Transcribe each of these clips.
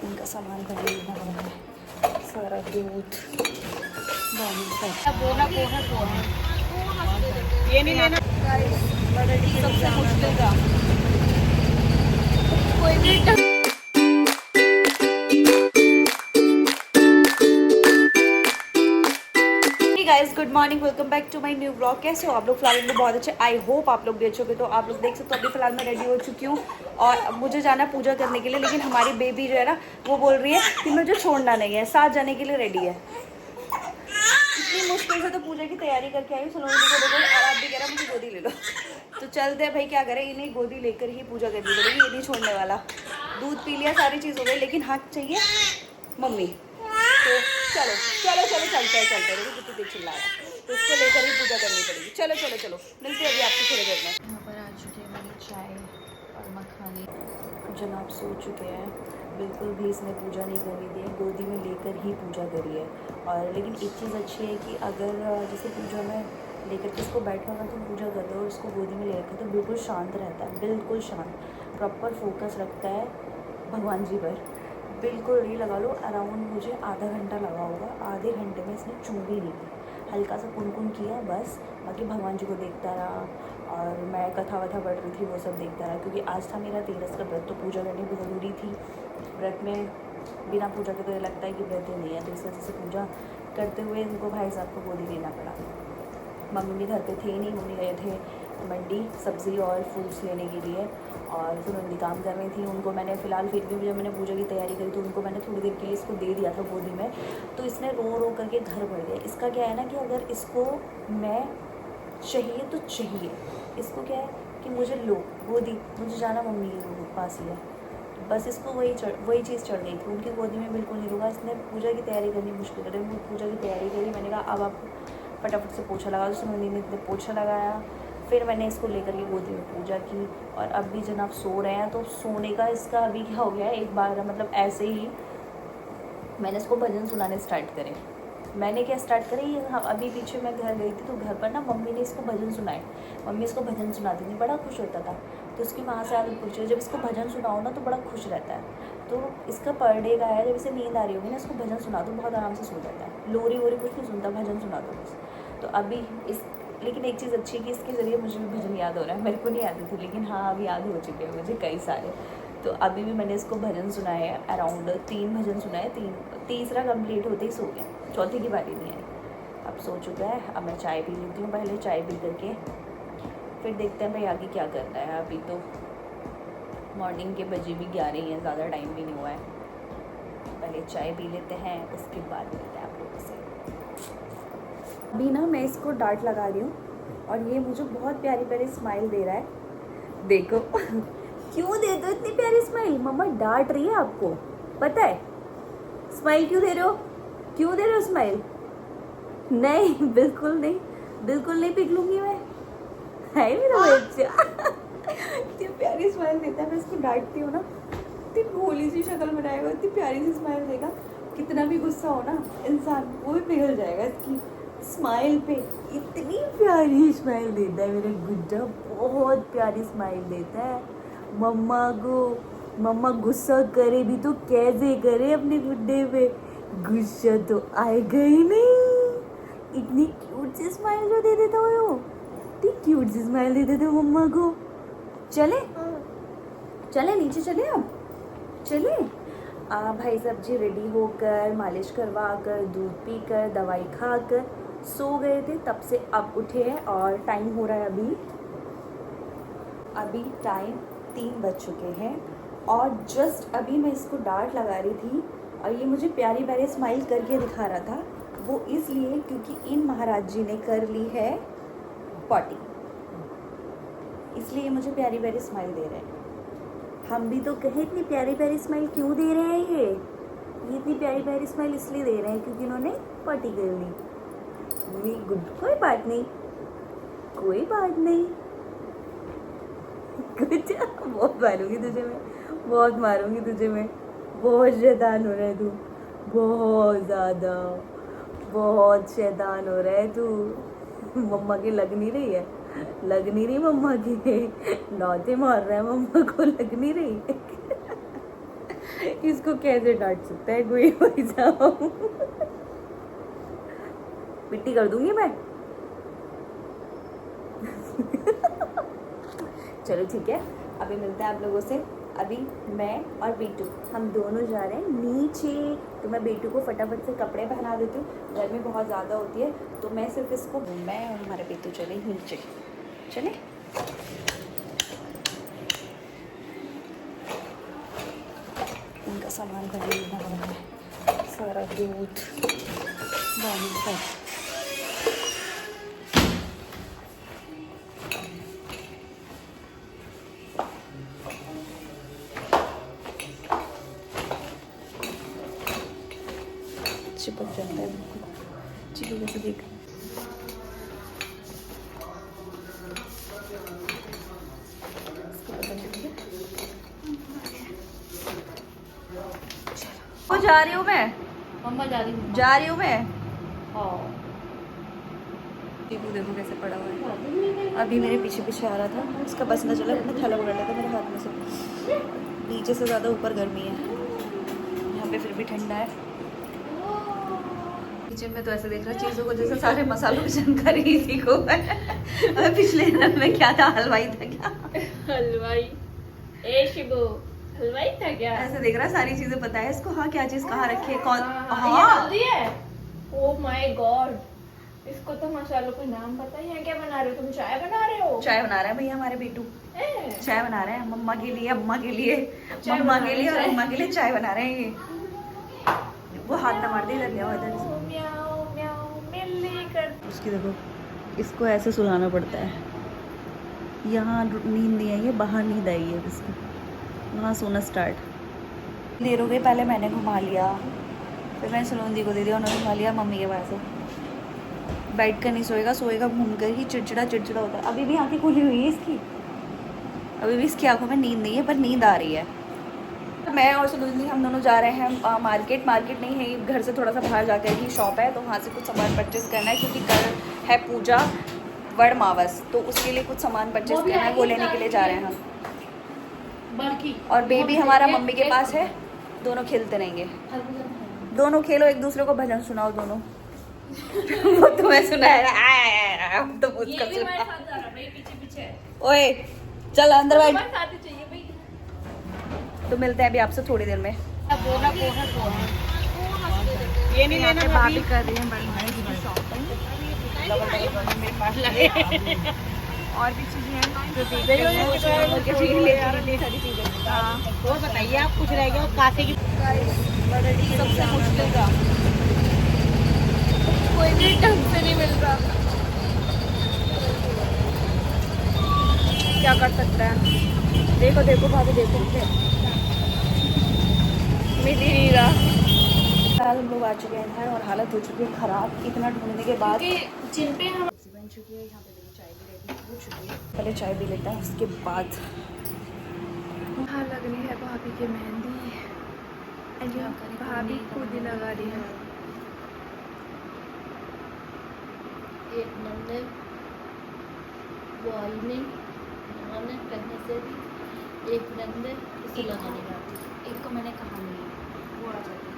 इनका सामान खरीदना होगा, सारा दूध ये नहीं लेना सबसे मुश्किल काम। Guys good morning, welcome back to my new blog. कैसे हो आप लोग? फिलहाल में बहुत अच्छे, आई होप आप लोग भी अच्छे होंगे। तो आप लोग देख सकते हो अभी फिलहाल मैं रेडी हो चुकी हूँ और अब मुझे जाना पूजा करने के लिए। लेकिन हमारी बेबी जो है ना वो बोल रही है कि मुझे छोड़ना नहीं है, साथ जाने के लिए रेडी है। इतनी मुश्किल से तो पूजा की तैयारी करके आई हूँ। सलोनी को देखो और आप भी कह रहा मुझे गोदी ले लो। तो चलते हैं भाई, क्या करें, इन्हें गोदी लेकर ही पूजा करनी पड़ेगी, ये नहीं छोड़ने वाला। दूध पी लिया, सारी चीज़ हो गई, लेकिन हाथ चाहिए मम्मी। तो चलो चलो चलो चलते हैं देखो कितनी तेज चिल्ला रहा है। तो इसको लेकर ही पूजा करनी पड़ेगी। चलो चलो चलो, मिलते हैं अभी आपको थोड़ी देर में। यहाँ पर आ चुके हैं मेरी चाय और मखानी। जनाब सो चुके हैं, बिल्कुल भी इसने पूजा नहीं करनी दी है, गोदी में लेकर ही पूजा करी है। और लेकिन एक चीज़ अच्छी है कि अगर जैसे पूजा में लेकर के इसको बैठा हुआ तो पूजा कर रहे हो और इसको गोदी में ले रखा तो बिल्कुल शांत रहता है, बिल्कुल शांत, प्रॉपर फोकस रखता है भगवान जी पर। बिल्कुल री लगा लो, अराउंड मुझे आधा घंटा लगा होगा, आधे घंटे में इसने चूँ भी नहीं की, हल्का सा कुनकुन किया बस। बाकी भगवान जी को देखता रहा और मैं कथा वथा पढ़ रही थी, वो सब देखता रहा। क्योंकि आज था मेरा 13 का व्रत, तो पूजा करनी भी ज़रूरी थी। व्रत में बिना पूजा के तो ये लगता है कि व्रत ही नहीं है, तो इस वजह से पूजा करते हुए इनको भाई साहब को गोदी लेना पड़ा। मम्मी भी घर पे थे नहीं, मम्मी गए थे मंडी सब्ज़ी और फ्रूट्स लेने के लिए, और फिर उनकी काम कर रही थी। उनको मैंने फ़िलहाल फिर भी जब मैंने पूजा की तैयारी करी तो उनको मैंने थोड़ी देर के लिए इसको दे दिया था गोदी में। तो इसने रो रो करके घर भर गया। इसका क्या है ना कि अगर इसको मैं चाहिए तो चाहिए, इसको क्या है कि मुझे लो गोदी, मुझे जाना मम्मी के पास ही है, बस इसको वही चीज़ चढ़ गई थी। उनकी गोदी में बिल्कुल नहीं रुका। इसने पूजा की तैयारी करनी मुश्किल कर रही, पूजा की तैयारी करी। मैंने कहा अब आप फटाफट से पोछा लगा दो। सुनोनी ने पोछा लगाया, फिर मैंने इसको लेकर के गोदी में पूजा की। और अब भी जनाब सो रहे हैं, तो सोने का इसका अभी क्या हो गया है, एक बार मतलब ऐसे ही मैंने इसको भजन सुनाने स्टार्ट करे। मैंने क्या स्टार्ट करे, ये अभी पीछे मैं घर गई थी तो घर पर ना मम्मी ने इसको भजन सुनाए। मम्मी इसको भजन सुनाती थी, बड़ा खुश होता था। तो उसकी माँ से आदत पूछी, जब इसको भजन सुनाओ ना तो बड़ा खुश रहता है। तो इसका पर डे का है, जब इसे नींद आ रही होगी ना इसको भजन सुना दो, बहुत आराम से सो जाता है। लोरी वोरी कुछ नहीं सुनता, भजन सुना दो बस। तो अभी लेकिन एक चीज़ अच्छी है कि इसके ज़रिए मुझे भी भजन याद हो रहा है। मेरे को नहीं आती थी, लेकिन हाँ अभी याद हो चुके हैं मुझे कई सारे। तो अभी भी मैंने इसको भजन सुनाए हैं, अराउंड 3 भजन सुनाए, तीसरा कंप्लीट होते ही सो गया, चौथी की बारी नहीं आई। अब सो चुका है। अब मैं चाय पी लेती हूँ, पहले चाय पी करके फिर देखते हैं भाई आगे क्या करना है। अभी तो मॉर्निंग के बजे भी 11 ही हैं, ज़्यादा टाइम भी नहीं हुआ है। पहले चाय पी लेते हैं, उसके बाद मिलते हैं आप लोगों से। अभी ना मैं इसको डांट लगा रही हूँ और ये मुझे बहुत प्यारी प्यारी स्माइल दे रहा है, देखो। क्यों दे दो इतनी प्यारी स्माइल? मम्मा डांट रही है आपको, पता है? स्माइल क्यों दे रहे हो? क्यों दे रहे हो स्माइल? नहीं बिल्कुल नहीं, बिल्कुल नहीं पिघलूंगी मैं, है मेरा बच्चा। इतनी प्यारी स्माइल देता है, मैं इसको डांटती हूँ ना, इतनी भोली सी शक्ल बनाएगा, इतनी प्यारी सी स्माइल देगा, कितना भी गुस्सा हो ना इंसान वो भी पिघल जाएगा इसकी स्माइल पे। इतनी प्यारी स्माइल देता है मेरा गुड्डा, बहुत प्यारी स्माइल देता है मम्मा को। मम्मा गुस्सा करे भी तो कैसे करे अपने गुड्डे पे, गुस्सा तो आएगा ही नहीं। इतनी क्यूट सी स्माइल जो दे देता हो, इतनी क्यूट सी स्माइल दे देते हो मम्मा को। चले चले नीचे चले, अब चले। भाई सब्जी रेडी होकर, मालिश करवा कर, दूध पी कर, दवाई खा कर सो गए थे, तब से अब उठे हैं और टाइम हो रहा है अभी टाइम 3 बज चुके हैं। और जस्ट अभी मैं इसको डांट लगा रही थी और ये मुझे प्यारी प्यारी स्माइल करके दिखा रहा था। वो इसलिए क्योंकि इन महाराज जी ने कर ली है पॉटी, इसलिए मुझे प्यारी प्यारी स्माइल दे रहे हैं। हम भी तो कहें इतनी प्यारी प्यारी स्माइल क्यों दे रहे हैं ये इतनी प्यारी प्यारी स्माइल इसलिए दे रहे हैं क्योंकि इन्होंने पॉटी कर ली। गुड, कोई बात नहीं, कोई बात नहीं। कुछ बहुत मारूंगी तुझे मैं, बहुत मारूंगी तुझे मैं, बहुत शैतान हो रहा है तू, बहुत ज़्यादा, बहुत शैतान हो रहा है तू। मम्मा की लग नहीं रही है, लग नहीं रही मम्मा की, लौटे मार रहा है मम्मा को, लग नहीं रही। इसको कैसे डांट सकता है कोई भाई साहब। मिट्टी कर दूंगी मैं। चलो ठीक है, अभी मिलते हैं आप लोगों से। अभी मैं और बेटू हम दोनों जा रहे हैं नीचे, तो मैं बेटू को फटाफट से कपड़े पहना देती हूँ, गर्मी बहुत ज़्यादा होती है, तो मैं सिर्फ इसको, मैं और हमारे बेटू चले नीचे। चले इनका सामान खरीदना है, सारा दूध पानी का। चिपक जाता है बिल्कुल, चिपक कैसे देख। वो जा रही हूँ मैं, मम्मा जा रही हूँ मैं। हाँ। देखो देखो कैसे पड़ा हुआ है। अभी मेरे पीछे पीछे आ रहा था, उसका बस न चला, मैंने थैला पकड़ लिया था मेरे हाथ में से। नीचे से ज़्यादा ऊपर गर्मी है, यहाँ पे फिर भी ठंडा है। किचन में तो ऐसे देख रहा चीज़ों को जैसे सारे मसालों की जानकारी इसी को है। पिछले जन्म में क्या था, हलवाई था क्या? हलवाई ए शिबू, हलवाई था क्या? ऐसे देख रहा सारी चीज़ें पता है इसको। हाँ, क्या चीज़ कहाँ रखी है, कौन। ये हल्दी है। ओह माय गॉड, इसको तो मसालों का नाम पता ही है। क्या बना रहे हो तुम? चाय बना रहे हो? चाय बना रहा है भैया हमारे बेटू, चाय बना रहे हैं मम्मा के लिए, अम्मा के लिए, चाय मम्मा बना के रहे लिए और हैं, अम्मा के लिए चाय बना रहे हैं ये। वो हाथ न मार दे, इधर ले आओ, इधर से। म्याऊ म्याऊ मिल्ली कर। उसकी देखो, इसको ऐसे सुलाना पड़ता है। यहाँ नींद नहीं आई है, बाहर नींद आई है इसको, वहाँ सोना स्टार्ट। देर हो गई, पहले मैंने घुमा लिया, फिर मैंने सलोन दी को दे दिया, उन्होंने घुमा लिया मम्मी के पास। बैठ कर नहीं सोएगा, सोएगा घूम कर ही, चिड़चिड़ा चिड़चिड़ा होता है। अभी भी आंखें खुली हुई है इसकी, अभी भी इसकी आंखों में नींद नहीं है, पर नींद आ रही है। मैं और सलोनी हम दोनों जा रहे हैं मार्केट नहीं है, घर से थोड़ा सा बाहर जाकर ही शॉप है, तो वहाँ से कुछ सामान परचेज़ करना है, क्योंकि कल है पूजा वड़ मावस, तो उसके लिए कुछ सामान परचेज़ करना है, वो लेने के लिए जा रहे हैं हम। और बेबी हमारा मम्मी के पास है, दोनों खेलते रहेंगे। दोनों खेलो, एक दूसरे को भजन सुनाओ दोनों। वो तुम्हें सुनाएगा, तो मुझको सुना। पीछे ओए चल अंदर बैठ। चाहिए भाई। तो मिलते हैं अभी आपसे थोड़ी देर में। ये नहीं लेना, भाभी कर रही है बड़ी नाइस शॉपिंग, और भी चीजें हैं जो देख रहे हैं, और बताइए आप, कुछ रह गया कासे की। सबसे मुश्किल काम, कोई भी ढंग से नहीं मिल रहा, क्या कर सकता है। देखो देखो भाभी, देखो मिल ही नहीं रहा। फिलहाल हम लोग आ चुके हैं घर और हालत हो चुकी है ख़राब, इतना ढूंढने के बाद। जिन पे हम बन चुकी है, यहाँ पे देखो चाय भी रेडी हो चुकी है, पहले चाय भी लेता है उसके बाद। वहाँ लगनी है भाभी की मेहंदी, भाभी खुद ही लगा रही है। एक नंबर वाइनिंग लगाने करने से भी एक नंबर इसे लगाने जाती है। एक को मैंने कहा नहीं, वो आ जाती है,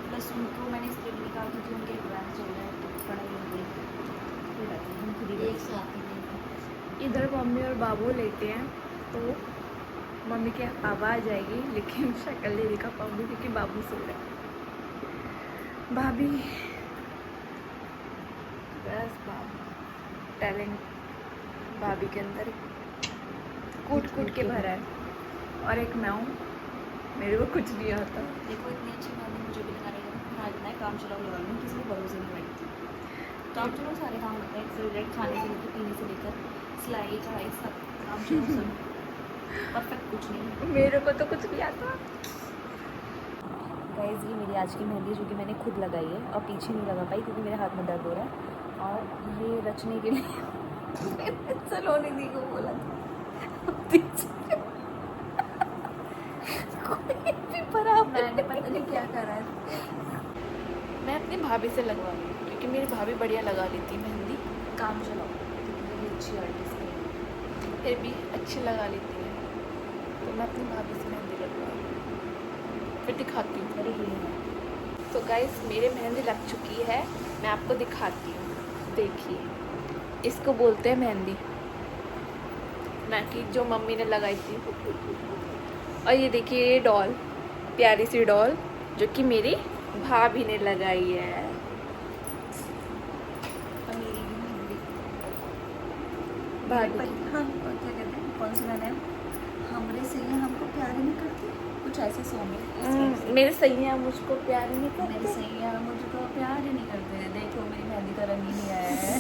प्लस उनको मैंने इसलिए भी निकाला क्योंकि उनके एग्जाम चल रहे हैं, तो पढ़ाई हो गई, फिर आती है, हम खुद ही एक साथ ही नहीं। इधर मम्मी और बाबू लेटे हैं, तो मम्मी की आवाज़ आएगी, लेकिन शक्ल नहीं दिखा पाऊंगी क्योंकि बाबू सो रहे हैं। भाभी बस बाबू टैलेंट भाभी के अंदर कूट कूट के भरा है, और एक मैं हूँ, मेरे को कुछ नहीं आता। देखो इतनी अच्छी मेहंदी मुझे भी लगाने का हाँ, इतना है, काम चलाओ लगा लूँ, किसी को भरोसे नहीं बैठती। काम चलाओ सारे काम होते हैं, एक्स डायरेक्ट खाने से लेकर पीने से लेकर सिलाई कढ़ाई सब काम चलाओ, सब परफेक्ट कुछ नहीं। मेरे को तो कुछ नहीं आता। गाइस ये मेरी आज की मेहंदी जो कि मैंने खुद लगाई है, और पीछे नहीं लगा पाई क्योंकि मेरे हाथ में दर्द हो रहा है, और ये रचने के लिए सलोनी दी को बोला कोई भी बराबर मैंने पता नहीं क्या करा है। मैं अपनी भाभी से लगवा रही हूँ क्योंकि मेरी भाभी बढ़िया लगा लेती है मेहंदी, काम चलाओ, कितनी अच्छी आर्टिस्ट है, फिर भी अच्छी लगा लेती है, तो मैं अपनी भाभी से मेहंदी लगवा रही हूँ। फिर दिखाती हूँ। तो गाइस मेरे मेहंदी लग चुकी है, मैं आपको दिखाती हूँ। देखिए, इसको बोलते हैं मेहंदी, ना कि जो मम्मी ने लगाई थी। और ये देखिए ये डॉल, प्यारी सी डॉल जो कि मेरी भाभी ने लगाई है। भाभी की। हाँ, और क्या कहते हैं, कौन सा गाना है, हमरे से ये हमको प्यार नहीं करती, कुछ ऐसे सॉन्ग है। मेरे सैया मुझको प्यार नहीं करते। मेरे सही मुझको प्यार ही नहीं करते, देखो मेरी मेहंदी का रंग ही नहीं आया है।